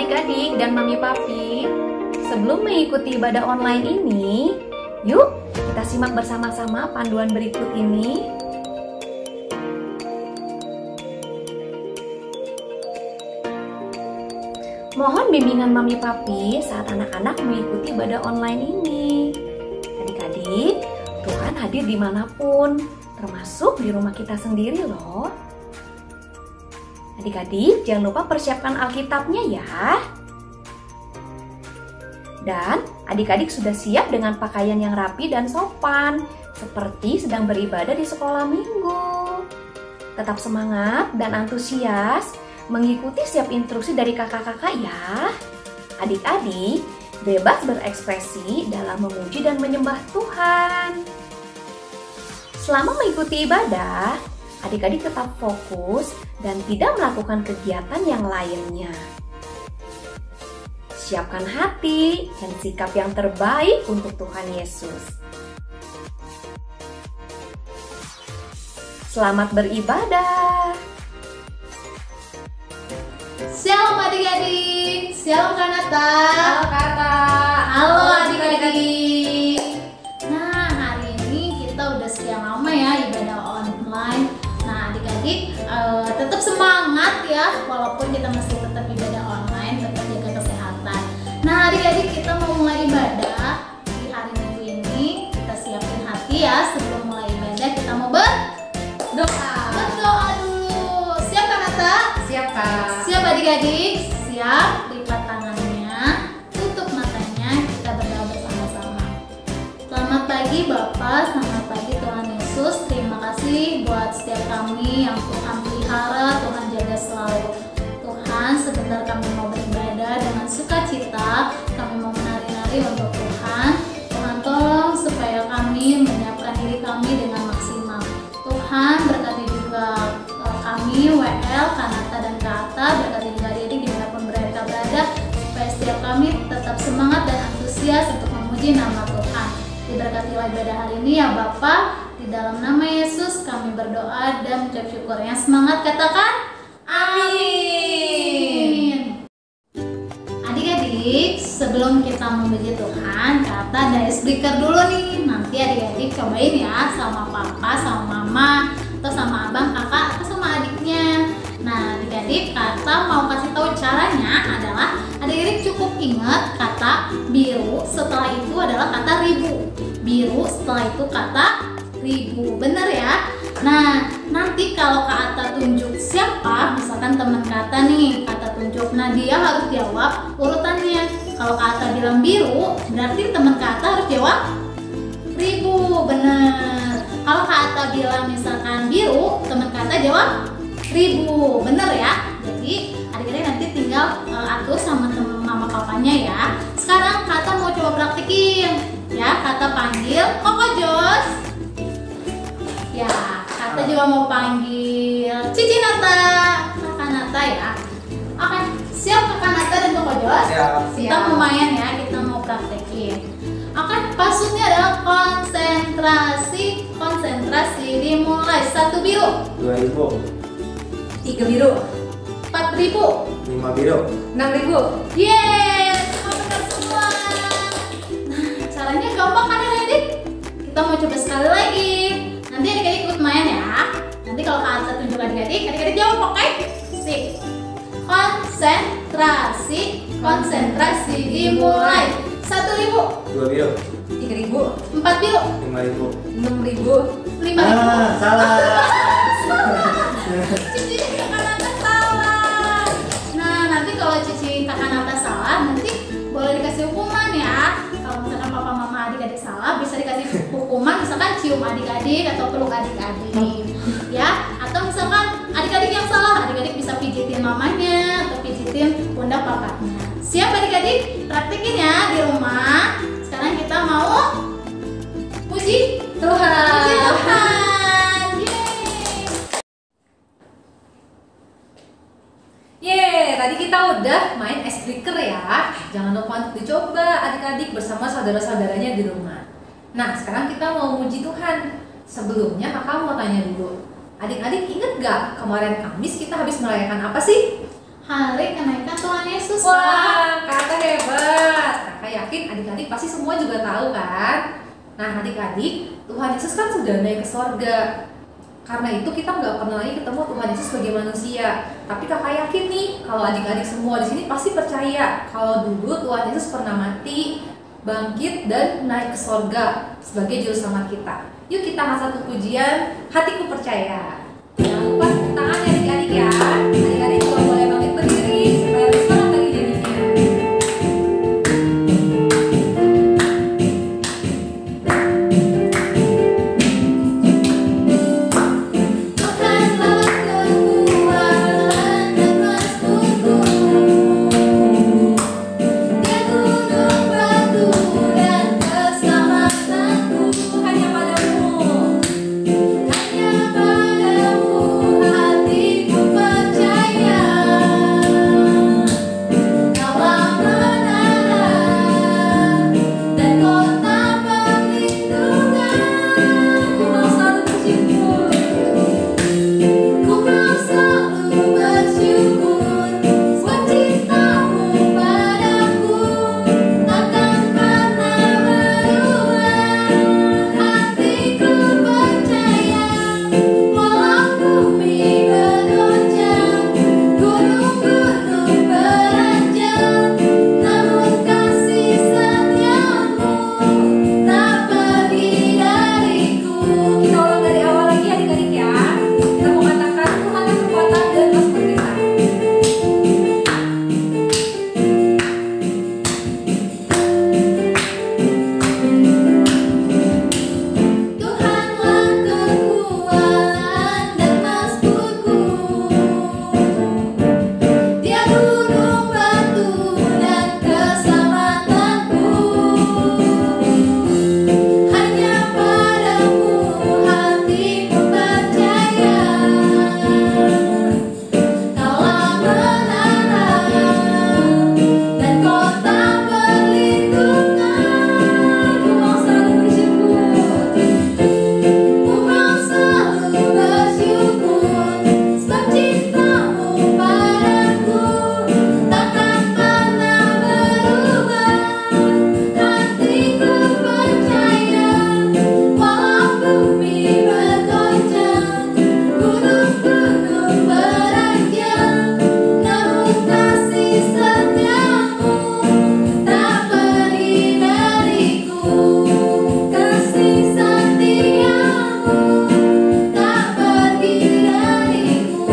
adik-adik dan mami papi, sebelum mengikuti ibadah online ini, yuk kita simak bersama-sama panduan berikut ini. Mohon bimbingan mami papi saat anak-anak mengikuti ibadah online ini. Adik-adik, Tuhan hadir dimanapun, termasuk di rumah kita sendiri loh. Adik-adik, jangan lupa persiapkan Alkitabnya ya. Dan adik-adik sudah siap dengan pakaian yang rapi dan sopan, seperti sedang beribadah di sekolah minggu. Tetap semangat dan antusias mengikuti setiap instruksi dari kakak-kakak ya. Adik-adik, bebas berekspresi dalam memuji dan menyembah Tuhan. Selama mengikuti ibadah, adik-adik tetap fokus dan tidak melakukan kegiatan yang lainnya. Siapkan hati dan sikap yang terbaik untuk Tuhan Yesus. Selamat beribadah. Shalom adik-adik, shalom Kanata. Halo Kakak. Halo adik-adik. Nah, hari ini kita udah sekian lama ya ibadah online. Nah, adik-adik tetap semangat ya, walaupun kita masih tetap ibadah online, tetap jaga kesehatan. Nah, adik-adik, kita mau mulai ibadah di hari Minggu ini. Kita siapin hati ya, sebelum mulai ibadah kita mau berdoa. Berdoa dulu. Siap Kanata? Siap Kak. Siap adik-adik? Siap? Lipat tangannya, tutup matanya, kita berdoa bersama-sama. Selamat pagi Bapak, selamat pagi Tuhan Yesus. Terima kasih buat setiap kami yang Tuhan pelihara, Tuhan jaga selalu. Tuhan, sebentar kami mau beribadah dengan sukacita, kami mau menari-nari untuk Tuhan. Tuhan tolong supaya kami menyiapkan diri kami dengan maksimal. Tuhan berkati juga kami, WL, Kanata dan Kata, berkati juga adik-adik dimanapun berada, supaya setiap kami tetap semangat dan antusias untuk memuji nama Tuhan. Diberkatilah ibadah hari ini ya Bapak, di dalam nama Yesus kami berdoa dan mengucap syukur. Yang semangat katakan amin. Adik-adik, sebelum kita memuji Tuhan, Kata ada icebreaker dulu nih. Nanti adik-adik cobain ya sama papa, sama mama, atau sama abang, kakak, atau sama adiknya. Nah, adik-adik, Kata mau kasih tahu caranya adalah adik-adik cukup ingat kata biru, setelah itu adalah kata ribu. Biru, setelah itu kata ribu. Bener ya? Nah, nanti kalau Kak Atta tunjuk siapa, misalkan teman Kata nih, Kata tunjuk, nah dia harus jawab urutannya. Kalau Kak Atta bilang biru, berarti teman Kata harus jawab ribu. Bener. Kalau Kak Atta bilang misalkan biru, teman Kata jawab ribu. Bener ya? Jadi adik-adik nanti tinggal atur sama teman mama papanya ya. Sekarang Kata mau coba praktekin ya. Kata panggil Koko Jos. Ya, Kata juga mau panggil Cici Nata, Kakak Nata ya. Oke, siap Kakak Nata dan Koko Jos? Siap. Kita mau main ya, kita mau praktekin. Oke, passwordnya adalah konsentrasi. Konsentrasi dimulai. 1 biru, 2.000, 3 biru, 4 ribu, 5 biru, 6.000. yeay, semua benar semua. Nah, caranya gampang kan adik-adik? Kita mau coba sekali lagi. Nanti adik-adik ikut main ya. Nanti kalau Kak Atta tunjuk adik-adik, adik-adik jawab, oke? Sip. Konsentrasi, konsentrasi dimulai. 1 ribu, 2 biru, 3.000, 4 biru, 5.000. 6.000. 5 ribu. Salah. Cici Kakak Nata salah. Nah, nanti kalau Cici Kakak Nata salah, nanti boleh dikasih hukuman ya. Kalau misalkan papa mama adik-adik salah, bisa dikasih hukuman, misalkan cium adik-adik atau peluk adik-adik ya. Atau misalkan adik-adik yang salah, adik-adik bisa pijitin mamanya atau pijitin pundak papanya. Siap adik-adik? Praktekin ya di rumah. Sekarang kita mau puji Tuhan. puji Tuhan. Yeay, tadi kita udah main icebreaker ya. Jangan lupa untuk dicoba adik-adik bersama saudara-saudaranya di rumah. Nah, sekarang kita mau muji Tuhan. Sebelumnya kakak mau tanya dulu. Adik-adik inget gak kemarin Kamis kita habis merayakan apa sih? hari kenaikan Tuhan Yesus, Kak. Wah, kakak hebat. Kakak yakin adik-adik pasti semua juga tahu kan? Nah, adik-adik, Tuhan Yesus kan sudah naik ke sorga. Karena itu kita nggak pernah lagi ketemu Tuhan Yesus sebagai manusia. Tapi kakak yakin nih, kalau adik-adik semua di sini pasti percaya kalau dulu Tuhan Yesus pernah mati, bangkit dan naik ke sorga sebagai juru selamat kita. Yuk kita angkat satu pujian, hatiku percaya. Jangan lupa tepuk tangannya adik-adik ya. Adik-adik juga boleh bangkit berdiri supaya lebih semangat lagi jadinya. Tuhanlah kekuatan dan masmurku, Dia gunung batu dan keselamatanku. Hanya padamu. Hanya padamu hatiku percaya, Kaulah menara dan kota perlindungan. Ku mau selalu bersyukur. Ku mau selalu bersyukur, sebab cintamu padaku takkan pernah berubah. Hatiku percaya, walau bumi bergoncang, gunung-gunung beranjak, namun kasih setiamu tak pergi dariku. Kita ulang dari awal lagi adik-adik ya. Kita mau katakan Tuhanlah kekuatan dan masmur kita. Tuhanlah kekuatan dan masmurku, Dia gunung batu dan keselamatanku. Hanya padamu hatiku percaya, Kaulah menara dan kota perlindungan. Ku mau selalu bersyukur, ku mau selalu bersyukur, sebab cintamu padaku takkan pernah berubah. Hatiku percaya, walau bumi bergoncang, gunung-gunung beranjak, namun kasih setiamu tak pergi dariku. Kasih setiamu tak pergi dariku.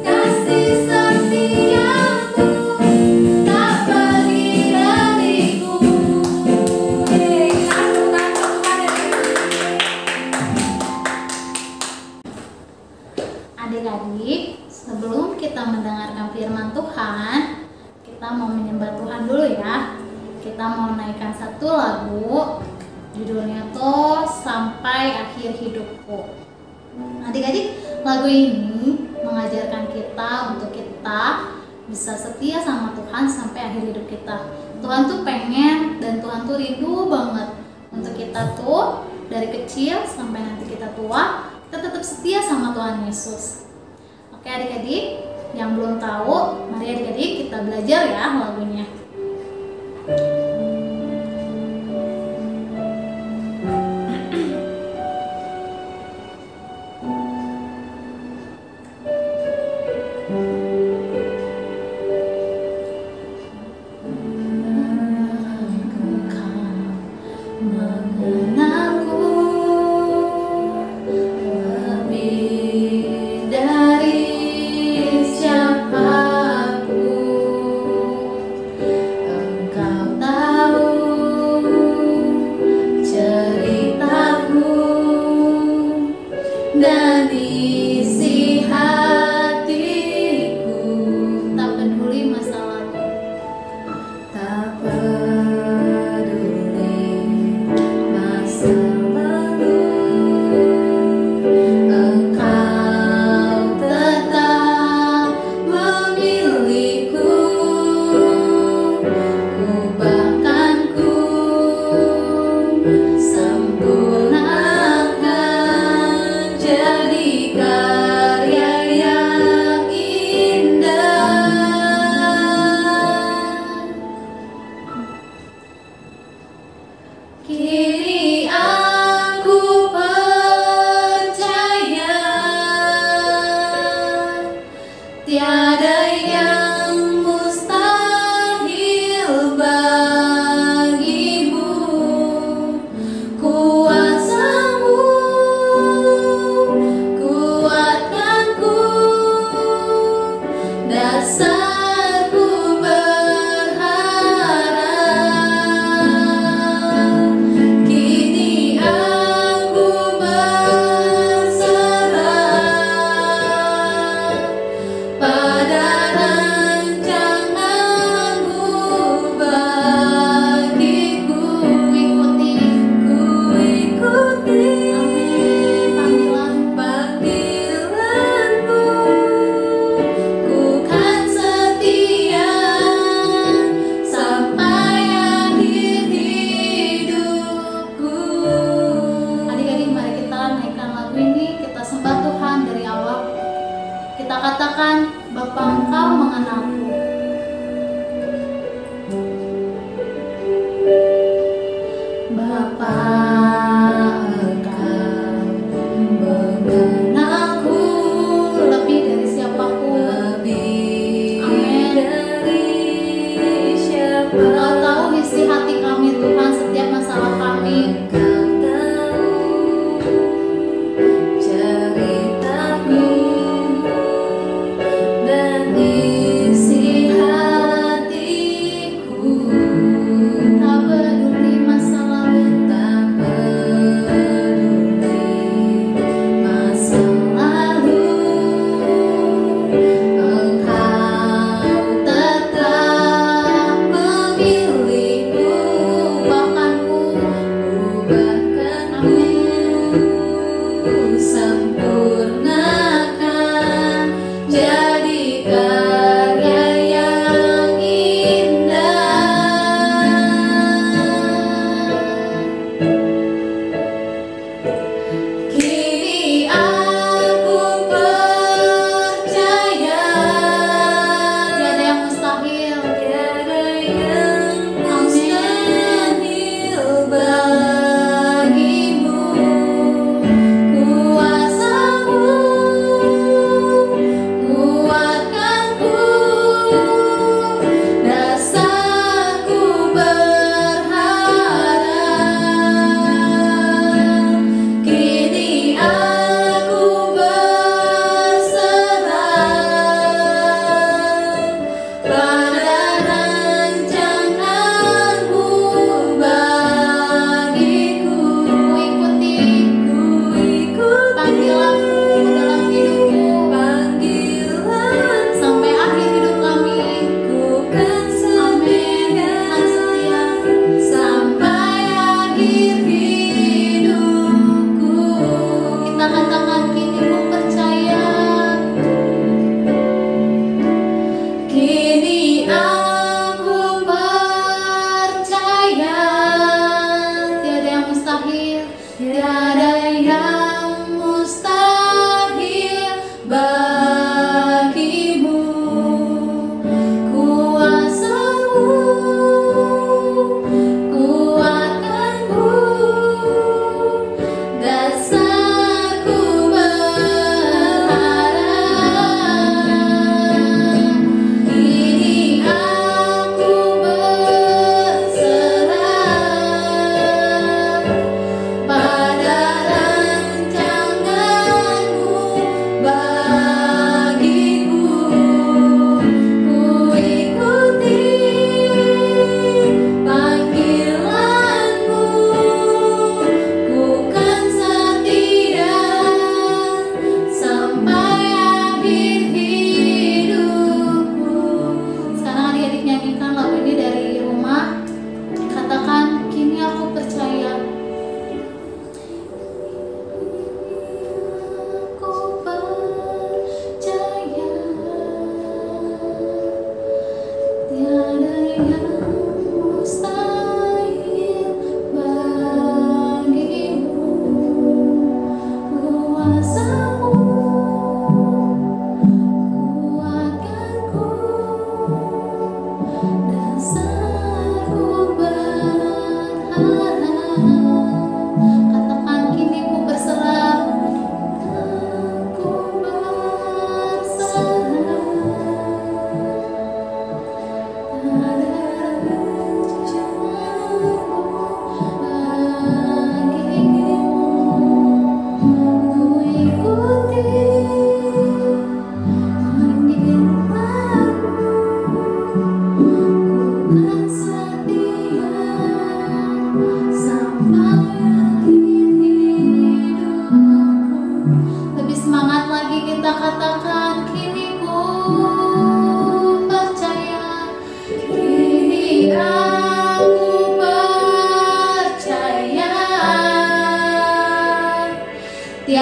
Kasih setiamu tak pergi dariku. Yeay, kita tepuk tangan untuk Tuhan ya. Adik-adik, sebelum kita mendengarkan firman Tuhan, kita mau menyembah Tuhan dulu ya. Kita mau naikkan satu lagu, judulnya tuh Sampai Akhir Hidupku. Adik-adik, lagu ini mengajarkan kita untuk kita bisa setia sama Tuhan sampai akhir hidup kita. Tuhan tuh pengen dan Tuhan tuh rindu banget untuk kita tuh dari kecil sampai nanti kita tua, kita tetap setia sama Tuhan Yesus. Oke adik-adik, yang belum tahu, mari adik-adik kita belajar ya lagunya. Mengenalku lebih dari siapapun, Engkau tahu ceritaku dan isi hatiku. Tak peduli masa lalu, tak peduli masa Bapa Engkau mengenalku. Bapa Engkau mengenalku lebih dari siapapun. Amin. Engkau tahu isi hati kami Tuhan, setiap masalah kami.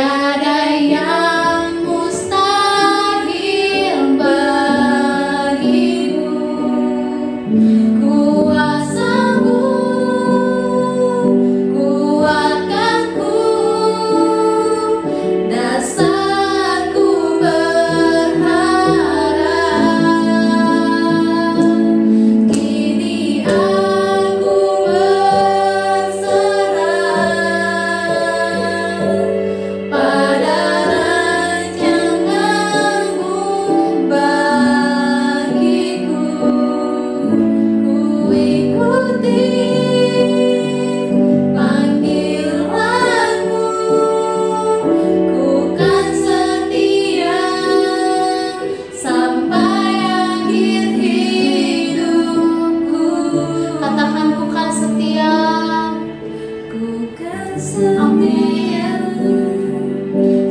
Tiada yang mustahil bagimu. Kuasa-Mu kuatkanku, dasarku berharap. Amin.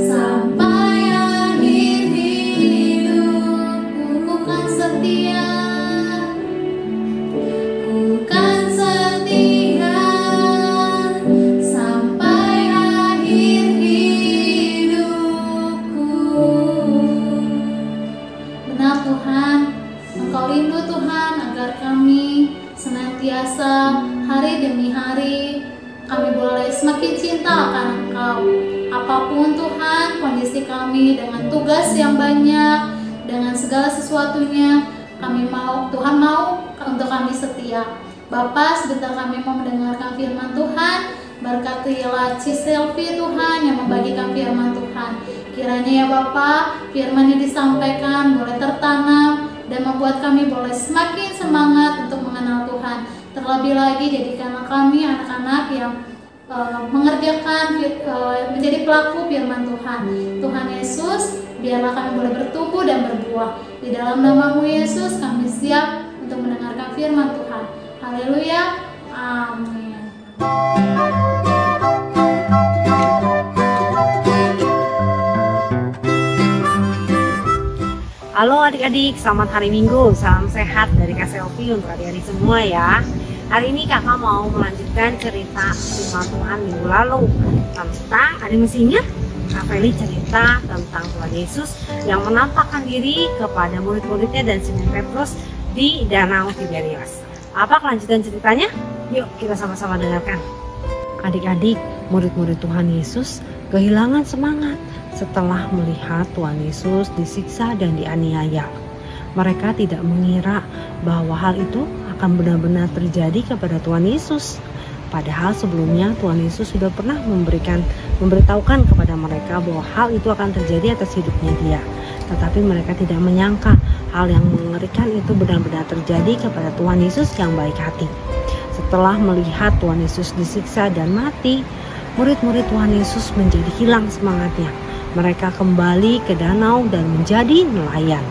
Sampai akhir hidupku ku kan setia, ku kan setia sampai akhir hidupku. Benar Tuhan, Engkau rindu Tuhan agar kami senantiasa hari demi hari kami boleh semakin cinta akan Engkau. Apapun Tuhan kondisi kami dengan tugas yang banyak, dengan segala sesuatunya, kami mau, Tuhan mau untuk kami setia. Bapa, sebentar kami mau mendengarkan firman Tuhan. Berkatilah Ciselvi Tuhan yang membagikan firman Tuhan. Kiranya ya Bapa, firman yang disampaikan boleh tertanam dan membuat kami boleh semakin semangat untuk mengenal Tuhan. Terlebih lagi jadikanlah kami anak-anak yang mengerjakan menjadi pelaku firman Tuhan. Tuhan Yesus, biarlah kami boleh bertumbuh dan berbuah. Di dalam nama-Mu Yesus kami siap untuk mendengarkan firman Tuhan. Haleluya. Amin. Halo adik-adik, selamat hari Minggu. Salam sehat dari Kak Selvi untuk adik-adik semua ya. Hari ini kakak mau melanjutkan cerita firman Tuhan minggu lalu tentang, ada masih ingat? Kak Feli cerita tentang Tuhan Yesus yang menampakkan diri kepada murid-muridnya dan Simon Petrus di Danau Tiberias. Apa kelanjutan ceritanya? Yuk kita sama-sama dengarkan. Adik-adik, murid-murid Tuhan Yesus kehilangan semangat setelah melihat Tuhan Yesus disiksa dan dianiaya. Mereka tidak mengira bahwa hal itu akan benar-benar terjadi kepada Tuhan Yesus. Padahal sebelumnya Tuhan Yesus sudah pernah memberitahukan kepada mereka bahwa hal itu akan terjadi atas hidupnya dia. Tetapi mereka tidak menyangka hal yang mengerikan itu benar-benar terjadi kepada Tuhan Yesus yang baik hati. Setelah melihat Tuhan Yesus disiksa dan mati, murid-murid Tuhan Yesus menjadi hilang semangatnya. Mereka kembali ke danau dan menjadi nelayan.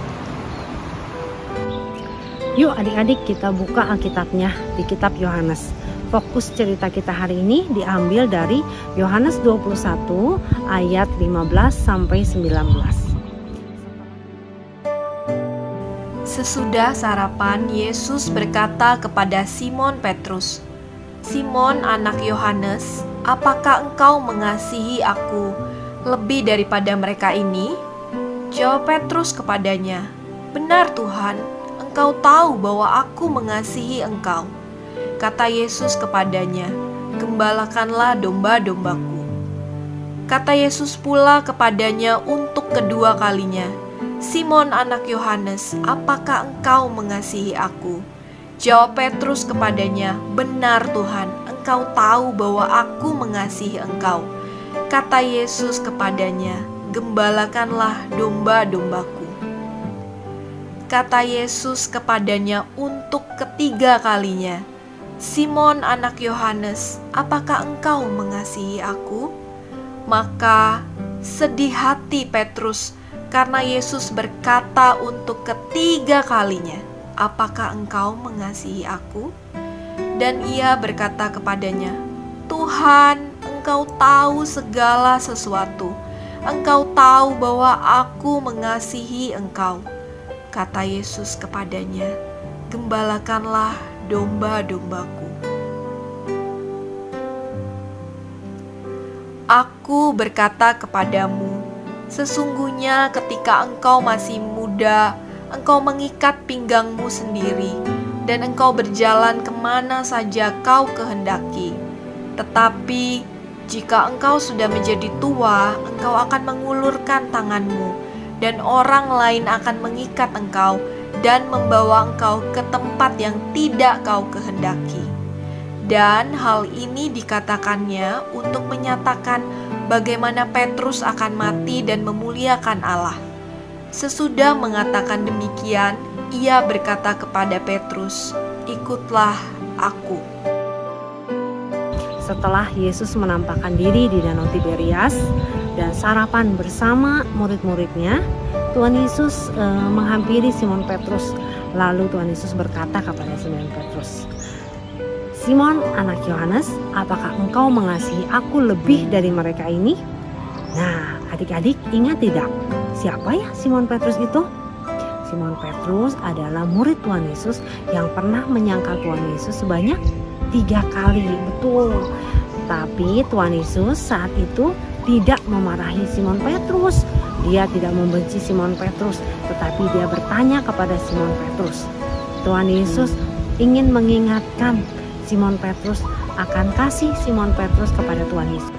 Yuk adik-adik kita buka Alkitabnya di kitab Yohanes. Fokus cerita kita hari ini diambil dari Yohanes 21 ayat 15 sampai 19. Sesudah sarapan, Yesus berkata kepada Simon Petrus, "Simon anak Yohanes, apakah engkau mengasihi aku lebih daripada mereka ini?" Jawab Petrus kepadanya, "Benar Tuhan, Engkau tahu bahwa aku mengasihi engkau." Kata Yesus kepadanya, "Gembalakanlah domba-dombaku." Kata Yesus pula kepadanya untuk kedua kalinya, "Simon anak Yohanes, apakah engkau mengasihi aku?" Jawab Petrus kepadanya, "Benar Tuhan, Engkau tahu bahwa aku mengasihi engkau." Kata Yesus kepadanya, "Gembalakanlah domba-dombaku." Kata Yesus kepadanya untuk ketiga kalinya, "Simon anak Yohanes, apakah engkau mengasihi aku?" Maka sedih hati Petrus karena Yesus berkata untuk ketiga kalinya, "Apakah engkau mengasihi aku?" Dan ia berkata kepadanya, "Tuhan, Engkau tahu segala sesuatu. Engkau tahu bahwa aku mengasihi Engkau." Kata Yesus kepadanya, "Gembalakanlah domba-dombaku." Aku berkata kepadamu, sesungguhnya ketika engkau masih muda, engkau mengikat pinggangmu sendiri, dan engkau berjalan kemana saja kau kehendaki. Tetapi jika engkau sudah menjadi tua, engkau akan mengulurkan tanganmu, dan orang lain akan mengikat engkau dan membawa engkau ke tempat yang tidak kau kehendaki. Dan hal ini dikatakannya untuk menyatakan bagaimana Petrus akan mati dan memuliakan Allah. Sesudah mengatakan demikian, ia berkata kepada Petrus, "Ikutlah aku." Setelah Yesus menampakkan diri di Danau Tiberias dan sarapan bersama murid-muridnya, Tuhan Yesus menghampiri Simon Petrus. Lalu Tuhan Yesus berkata kepada Simon Petrus, Simon anak Yohanes, apakah engkau mengasihi aku lebih dari mereka ini? Nah, adik-adik ingat tidak? Siapa ya Simon Petrus itu? Simon Petrus adalah murid Tuhan Yesus yang pernah menyangkal Tuhan Yesus sebanyak 3 kali, betul. Tapi Tuhan Yesus saat itu tidak memarahi Simon Petrus. Dia tidak membenci Simon Petrus, tetapi dia bertanya kepada Simon Petrus. Tuhan Yesus ingin mengingatkan Simon Petrus akan kasih Simon Petrus kepada Tuhan Yesus.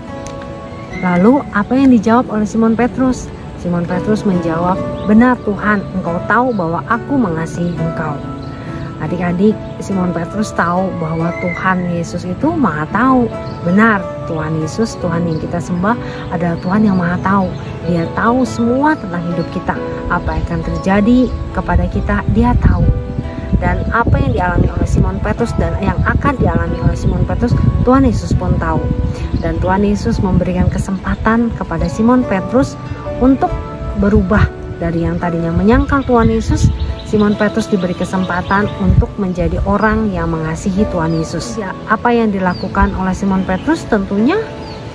Lalu apa yang dijawab oleh Simon Petrus? Simon Petrus menjawab, "Benar Tuhan, engkau tahu bahwa aku mengasihi engkau." Adik-adik, Simon Petrus tahu bahwa Tuhan Yesus itu Maha Tahu. Benar, Tuhan Yesus, Tuhan yang kita sembah adalah Tuhan yang Maha Tahu. Dia tahu semua tentang hidup kita. Apa yang akan terjadi kepada kita, Dia tahu. Dan apa yang dialami oleh Simon Petrus dan yang akan dialami oleh Simon Petrus, Tuhan Yesus pun tahu. Dan Tuhan Yesus memberikan kesempatan kepada Simon Petrus untuk berubah dari yang tadinya menyangkal Tuhan Yesus. Simon Petrus diberi kesempatan untuk menjadi orang yang mengasihi Tuhan Yesus. Ya, apa yang dilakukan oleh Simon Petrus tentunya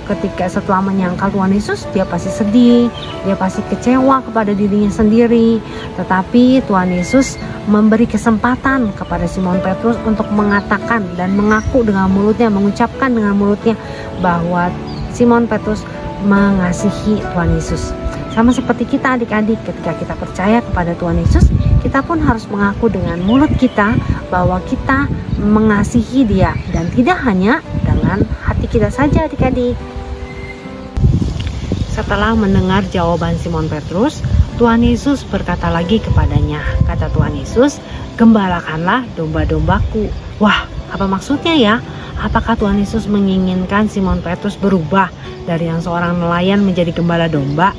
ketika setelah menyangkal Tuhan Yesus, dia pasti sedih, dia pasti kecewa kepada dirinya sendiri. Tetapi Tuhan Yesus memberi kesempatan kepada Simon Petrus untuk mengatakan dan mengaku dengan mulutnya, mengucapkan dengan mulutnya bahwa Simon Petrus mengasihi Tuhan Yesus. Sama seperti kita adik-adik, ketika kita percaya kepada Tuhan Yesus, kita pun harus mengaku dengan mulut kita bahwa kita mengasihi Dia, dan tidak hanya dengan hati kita saja adik-adik. Setelah mendengar jawaban Simon Petrus, Tuhan Yesus berkata lagi kepadanya, kata Tuhan Yesus, "Gembalakanlah domba-dombaku." Wah, apa maksudnya ya? Apakah Tuhan Yesus menginginkan Simon Petrus berubah dari yang seorang nelayan menjadi gembala domba?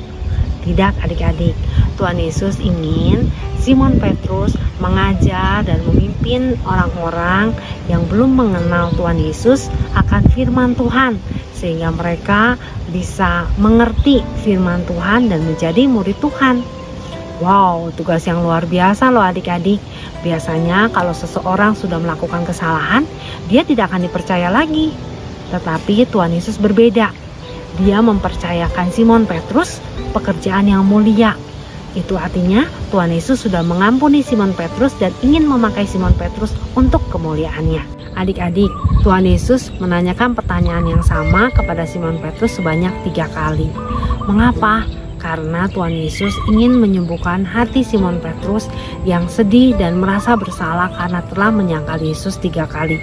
Tidak adik-adik, Tuhan Yesus ingin Simon Petrus mengajar dan memimpin orang-orang yang belum mengenal Tuhan Yesus akan firman Tuhan, sehingga mereka bisa mengerti firman Tuhan dan menjadi murid Tuhan. Wow, tugas yang luar biasa loh adik-adik. Biasanya kalau seseorang sudah melakukan kesalahan, dia tidak akan dipercaya lagi. Tetapi Tuhan Yesus berbeda. Dia mempercayakan Simon Petrus pekerjaan yang mulia. Itu artinya Tuhan Yesus sudah mengampuni Simon Petrus dan ingin memakai Simon Petrus untuk kemuliaannya. Adik-adik, Tuhan Yesus menanyakan pertanyaan yang sama kepada Simon Petrus sebanyak 3 kali. Mengapa? Karena Tuhan Yesus ingin menyembuhkan hati Simon Petrus yang sedih dan merasa bersalah karena telah menyangkal Yesus 3 kali.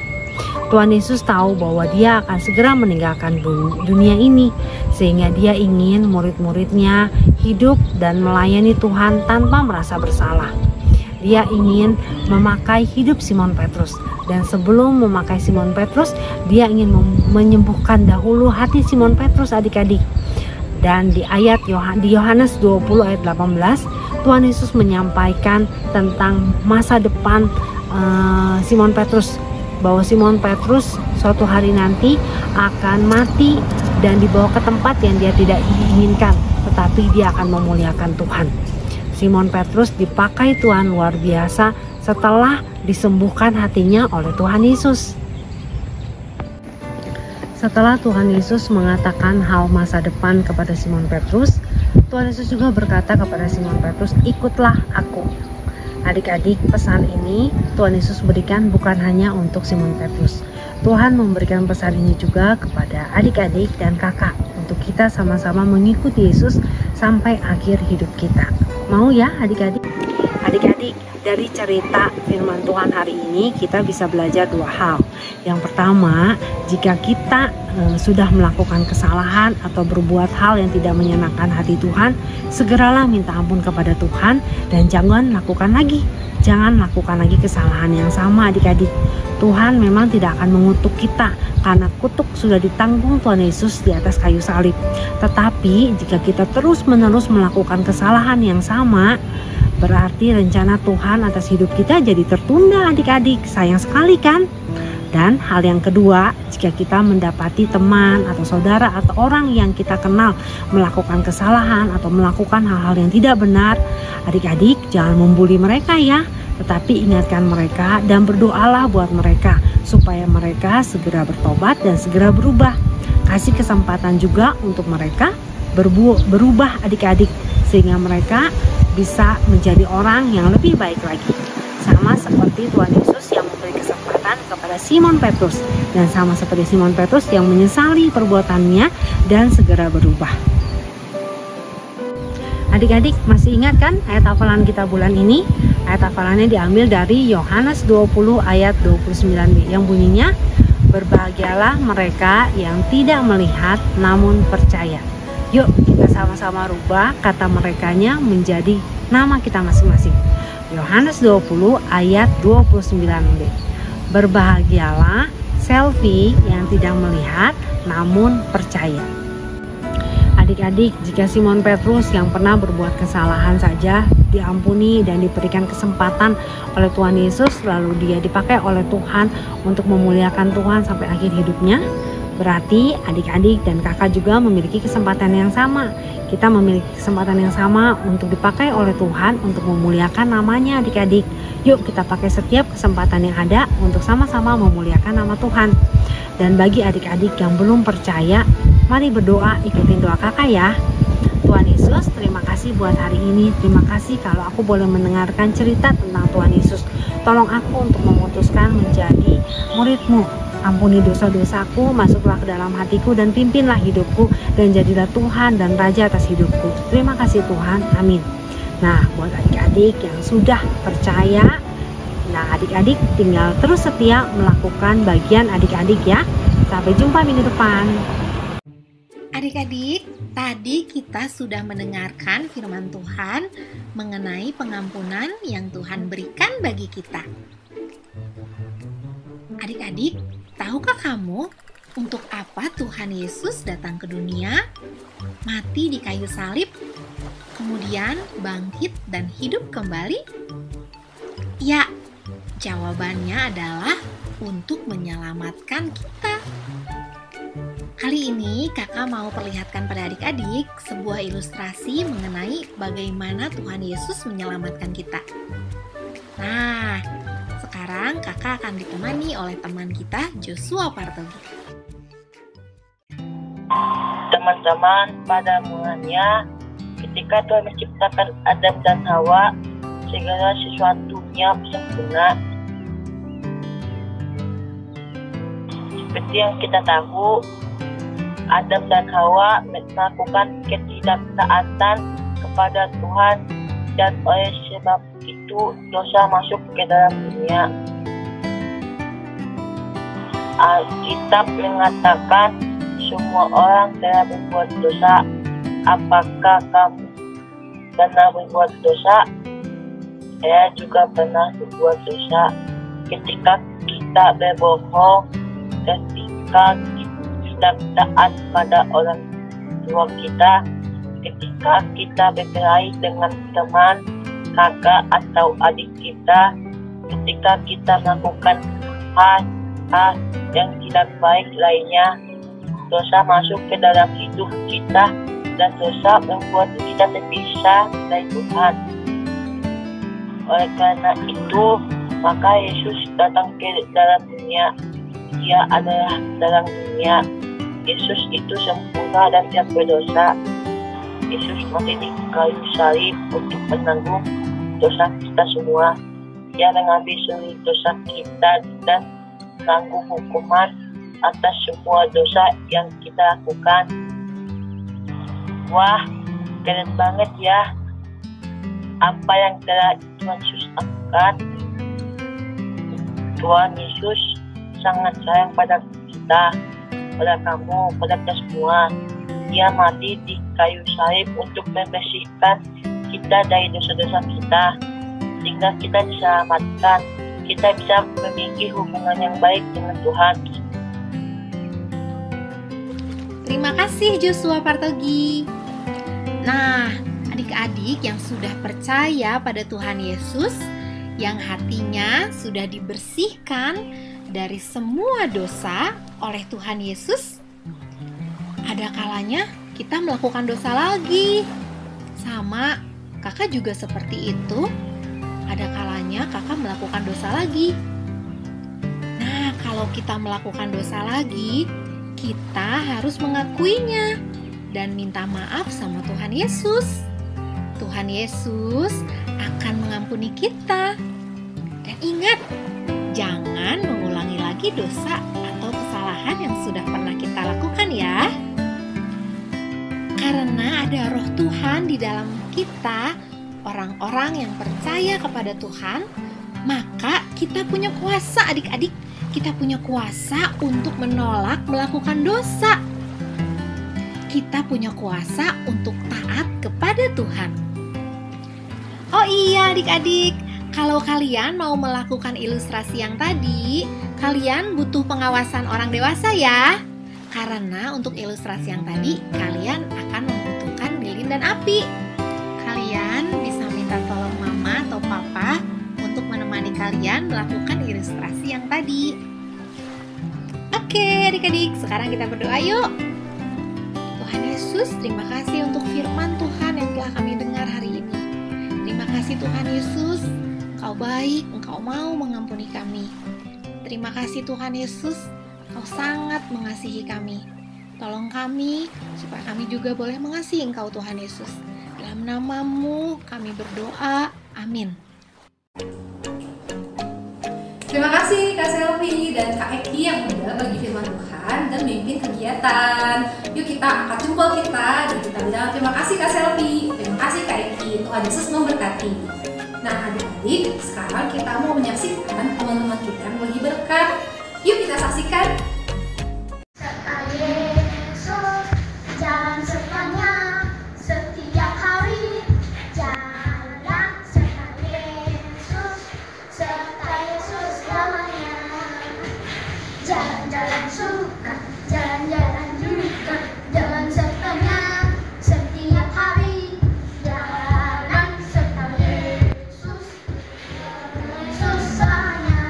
Tuhan Yesus tahu bahwa Dia akan segera meninggalkan dunia ini, sehingga Dia ingin murid-muridnya hidup dan melayani Tuhan tanpa merasa bersalah. Dia ingin memakai hidup Simon Petrus, dan sebelum memakai Simon Petrus, Dia ingin menyembuhkan dahulu hati Simon Petrus adik-adik. Dan di Yohanes 20 ayat 18, Tuhan Yesus menyampaikan tentang masa depan Simon Petrus, bahwa Simon Petrus suatu hari nanti akan mati dan dibawa ke tempat yang dia tidak inginkan, tetapi dia akan memuliakan Tuhan. Simon Petrus dipakai Tuhan luar biasa setelah disembuhkan hatinya oleh Tuhan Yesus. Setelah Tuhan Yesus mengatakan hal masa depan kepada Simon Petrus, Tuhan Yesus juga berkata kepada Simon Petrus, "Ikutlah aku." Adik-adik, pesan ini Tuhan Yesus berikan bukan hanya untuk Simon Petrus. Tuhan memberikan pesan ini juga kepada adik-adik dan kakak untuk kita sama-sama mengikuti Yesus sampai akhir hidup kita. Mau ya adik-adik? Adik-adik, dari cerita firman Tuhan hari ini kita bisa belajar 2 hal. Yang pertama, jika kita sudah melakukan kesalahan atau berbuat hal yang tidak menyenangkan hati Tuhan, segeralah minta ampun kepada Tuhan dan jangan lakukan lagi. Jangan lakukan lagi kesalahan yang sama adik-adik. Tuhan memang tidak akan mengutuk kita karena kutuk sudah ditanggung Tuhan Yesus di atas kayu salib. Tetapi jika kita terus-menerus melakukan kesalahan yang sama, berarti rencana Tuhan atas hidup kita jadi tertunda adik-adik. Sayang sekali kan? Dan hal yang kedua, jika kita mendapati teman atau saudara atau orang yang kita kenal melakukan kesalahan atau melakukan hal-hal yang tidak benar, adik-adik jangan membuli mereka ya. Tetapi ingatkan mereka dan berdoalah buat mereka supaya mereka segera bertobat dan segera berubah. Kasih kesempatan juga untuk mereka berubah adik-adik, sehingga mereka bisa menjadi orang yang lebih baik lagi. Sama seperti Tuhan Yesus yang memberi kesempatan kepada Simon Petrus, dan sama seperti Simon Petrus yang menyesali perbuatannya dan segera berubah. Adik-adik masih ingat kan ayat hafalan kita bulan ini? Ayat hafalannya diambil dari Yohanes 20 ayat 29b yang bunyinya, berbahagialah mereka yang tidak melihat namun percaya. Yuk kita sama-sama rubah kata merekanya menjadi nama kita masing-masing. Yohanes 20 ayat 29b. Berbahagialah selfie yang tidak melihat namun percaya. Adik-adik, jika Simon Petrus yang pernah berbuat kesalahan saja diampuni dan diberikan kesempatan oleh Tuhan Yesus, lalu dia dipakai oleh Tuhan untuk memuliakan Tuhan sampai akhir hidupnya, berarti adik-adik dan kakak juga memiliki kesempatan yang sama. Kita memiliki kesempatan yang sama untuk dipakai oleh Tuhan untuk memuliakan namanya, adik-adik. Yuk kita pakai setiap kesempatan yang ada untuk sama-sama memuliakan nama Tuhan. Dan bagi adik-adik yang belum percaya, mari berdoa, ikutin doa kakak ya. Tuhan Yesus, terima kasih buat hari ini. Terima kasih kalau aku boleh mendengarkan cerita tentang Tuhan Yesus. Tolong aku untuk memutuskan menjadi murid-Mu. Ampuni dosa-dosaku, masuklah ke dalam hatiku dan pimpinlah hidupku, dan jadilah Tuhan dan Raja atas hidupku. Terima kasih Tuhan, amin. Nah, buat adik-adik yang sudah percaya, nah adik-adik tinggal terus setia melakukan bagian adik-adik ya. Sampai jumpa minggu depan. Adik-adik, tadi kita sudah mendengarkan firman Tuhan mengenai pengampunan yang Tuhan berikan bagi kita. Adik-adik, tahukah kamu untuk apa Tuhan Yesus datang ke dunia, mati di kayu salib, kemudian bangkit dan hidup kembali? Ya, jawabannya adalah untuk menyelamatkan kita. Kali ini kakak mau perlihatkan pada adik-adik sebuah ilustrasi mengenai bagaimana Tuhan Yesus menyelamatkan kita. Nah, sekarang kakak akan ditemani oleh teman kita, Joshua Partogi. Teman-teman, pada mulanya ketika Tuhan menciptakan Adam dan Hawa, segala sesuatunya sempurna. Seperti yang kita tahu, Adam dan Hawa melakukan ketidaktaatan kepada Tuhan, dan oleh sebab itu dosa masuk ke dalam dunia. Alkitab mengatakan semua orang telah berbuat dosa. Apakah kamu pernah berbuat dosa? Saya juga pernah berbuat dosa. Ketika kita berbohong, ketika kita taat pada orang tua kita, ketika kita berkelahi dengan teman, kakak atau adik kita, ketika kita melakukan hal yang tidak baik lainnya, dosa masuk ke dalam hidup kita dan dosa membuat kita terpisah dari Tuhan. Oleh karena itu, maka Yesus datang ke dalam dunia. Dia adalah dalam dunia. Yesus itu sempurna dan tidak berdosa. Yesus mati di kayu salib untuk menanggung dosa kita semua. Dia mengambil seluruh dosa kita dan menanggung hukuman atas semua dosa yang kita lakukan. Wah, keren banget ya apa yang telah Tuhan Yesus lakukan. Tuhan Yesus sangat sayang pada kita, pada kamu, pada kita semua. Dia mati di kayu salib untuk membersihkan kita dari dosa-dosa kita, sehingga kita diselamatkan. Kita bisa memiliki hubungan yang baik dengan Tuhan. Terima kasih Joshua Partogi. Nah, adik-adik yang sudah percaya pada Tuhan Yesus, yang hatinya sudah dibersihkan dari semua dosa oleh Tuhan Yesus, ada kalanya kita melakukan dosa lagi. Sama, kakak juga seperti itu. ada kalanya kakak melakukan dosa lagi. Nah, kalau kita melakukan dosa lagi, kita harus mengakuinya dan minta maaf sama Tuhan Yesus. Tuhan Yesus akan mengampuni kita. Dan ingat, jangan mengulangi lagi dosa atau kesalahan yang sudah pernah kita lakukan ya. Karena ada roh Tuhan di dalam kita, orang-orang yang percaya kepada Tuhan, maka kita punya kuasa adik-adik. Kita punya kuasa untuk menolak melakukan dosa. Kita punya kuasa untuk taat kepada Tuhan. Oh iya adik-adik, kalau kalian mau melakukan ilustrasi yang tadi, kalian butuh pengawasan orang dewasa ya. Karena untuk ilustrasi yang tadi, kalian akan membutuhkan lilin dan api. Kalian bisa minta tolong mama atau papa untuk menemani kalian melakukan ilustrasi yang tadi. Oke adik-adik, sekarang kita berdoa yuk. Tuhan Yesus, terima kasih untuk firman Tuhan yang telah kami dengar hari ini. Terima kasih Tuhan Yesus, Engkau baik, Engkau mau mengampuni kami. Terima kasih Tuhan Yesus, Engkau sangat mengasihi kami. Tolong kami, supaya kami juga boleh mengasihi Engkau Tuhan Yesus. Dalam nama-Mu kami berdoa, amin. Terima kasih Kak Selvi dan Kak Eki yang udah bagi firman Tuhan dan memimpin kegiatan. Yuk kita angkat jempol kita dan kita bilang terima kasih Kak Selvi, terima kasih Kak Eki, Tuhan Yesus memberkati. Nah adik-adik, sekarang kita mau menyaksikan teman-teman kita yang bagi berkat. Yuk kita saksikan. Serta Yesus, jalan sertanya setiap hari. Jalan serta Yesus, serta Yesus selamanya. Jalan-jalan suka, jalan-jalan juga, jalan sertanya setiap hari. Jalan serta Yesus, Yesus selamanya.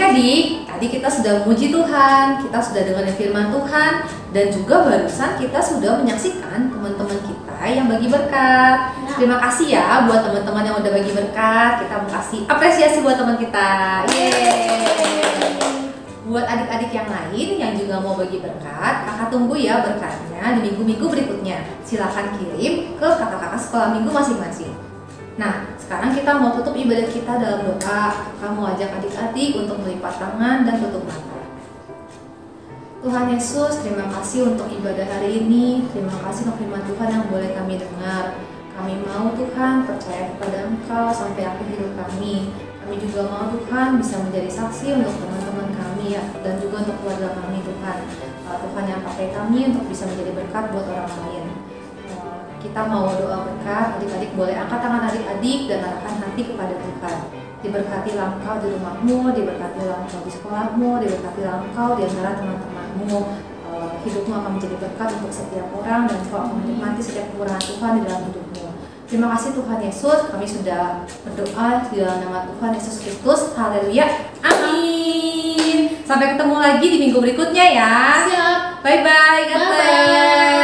adik-adik, tadi kita sudah memuji Tuhan, kita sudah dengerin firman Tuhan, dan juga barusan kita sudah menyaksikan teman-teman kita yang bagi berkat. Terima kasih ya buat teman-teman yang udah bagi berkat. Kita mau kasih apresiasi buat teman kita. Yeay. Buat adik-adik yang lain yang juga mau bagi berkat, kakak tunggu ya berkatnya di minggu-minggu berikutnya. Silakan kirim ke kakak-kakak sekolah minggu masing-masing. Nah, sekarang kita mau tutup ibadah kita dalam doa. Kakak mau ajak adik-adik untuk melipat tangan dan tutup mata. Tuhan Yesus, terima kasih untuk ibadah hari ini. Terima kasih untuk firman Tuhan yang boleh kami dengar. Kami mau Tuhan percaya kepada Engkau sampai akhir hidup kami. Kami juga mau Tuhan bisa menjadi saksi untuk teman-teman kami ya, dan juga untuk keluarga kami Tuhan. Tuhan yang pakai kami untuk bisa menjadi berkat buat orang lain. Kita mau doa berkat, adik-adik boleh angkat tangan adik-adik dan arahkan hati kepada Tuhan. Diberkatilah engkau di rumahmu, diberkatilah engkau di sekolahmu, diberkatilah engkau di antara teman-temanmu. Hidupmu akan menjadi berkat untuk setiap orang dan engkau akan menikmati setiap kekurangan Tuhan di dalam hidupmu. Terima kasih Tuhan Yesus, kami sudah berdoa di dalam nama Tuhan Yesus Kristus. Haleluya, amin. Sampai ketemu lagi di minggu berikutnya ya. Siap. Bye-bye, God bless.